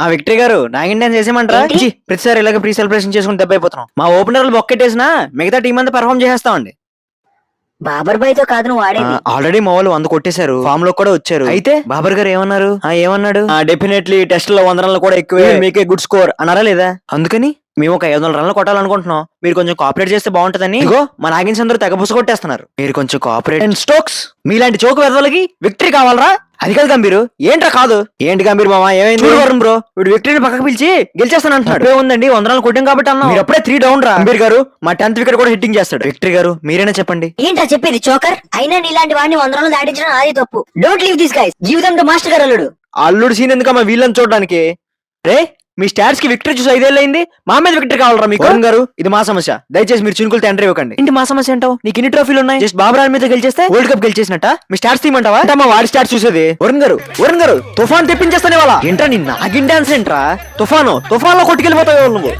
ఆ విక్టరీ గారు నాగిన్ డాన్స్ చేసేమంటారా? ఏంటి? ఛీ, ప్రతిసారి ఇలాగ ప్రీ సెలబ్రేషన్ చేసుకుని దెబ్బ అయిపోతున్నాం. మా ఓపెనర్లు బొక్కెట్టేసినా మిగతా టీం అంతా పెర్ఫార్మ్ చేసేస్తామండి. బాబర్ బాయ్ తో కాదు నువ్వు ఆడేది. ఆల్రెడీ మా వాళ్ళు 100 కొట్టేశారు, ఫామ్ లో కూడా వచ్చారు. అయితే బాబర్ గారు ఏమన్నారు? ఏమన్నాడు? డెఫినెట్లీ టెస్ట్ లో 100 రన్లు కూడా ఎక్కువే, మీకే గుడ్ స్కోర్ అన్నారా లేదా? అందుకని మేము ఒక 500 రన్లు కొట్టాలనుకుంటున్నాం. మీరు కొంచెం కోఆపరేట్ చేస్తే బాగుంటదని ఇగో మా నాగిన్స్ అందరూ తెగ పుస కొట్టేస్తున్నారు. మీరు కొంచెం కోఆపరేట్ అండ్ స్టోక్స్ మీలాంటి చోకు వెదలకి విక్టరీ కావాలరా? అది కాదు గంభీరు. ఏంట్రా కాదు? ఏంటి గంభీర్ మామ ఏమైంది? వరుణ్ బ్రో వీడు విక్టరీని పక్కకు పిలిచి గెలిచేస్తాను అంటున్నాడు. ఉందండి 100 రన్లు కొట్టాం కాబట్టి అన్నా. మీరు అప్పుడే 3 డౌన్ రా. గంభీర్ గారు మా 10th వికెట్ కూడా హిట్టింగ్ చేస్తాడు. విక్టరీ గారు మీరైనా చెప్పండి. ఏంటా చెప్పేది చోకర్? అయినా నీలాంటి వాడిని 100 రన్లు దాటించడం అది తప్పు. Don't leave this guys. జీవితంతో మాస్టర్ గారు అల్లుడు. అల్లుడు సీన్ ఎందుకమ్మా వీళ్ళని చూడడానికి? రే మీ స్టాట్స్ కి విక్టరీ చూసి 5 ఏళ్ళు అయింది, మా మీద విక్టరీ కావాలరా మీకు? వరుణ్ గారు ఇది మా సమస్య, దయచేసి మీరు చినుకులు ఎంట్రీ ఇవ్వకండి. ఏంటి మా సమస్య అంటావు? నీకు ఎన్ని ట్రోఫీలు ఉన్నాయి? జస్ట్ బాబర్ మీద గెలిచేస్తే వరల్డ్ కప్ గెలిచేసినట్ట మీ స్టాట్స్ తీయమంటావా? మా వాడి స్టాట్స్ చూసేది. వరుణ్ గారు తుఫాన్ తెప్పించేస్తానే వాళ్ళ ఏంట్రా నిన్న నాగిన్ డాన్స్ ఏంట్రా? తుఫాన్ లో కొట్టుకెళ్ళిపోతావు నువ్వు.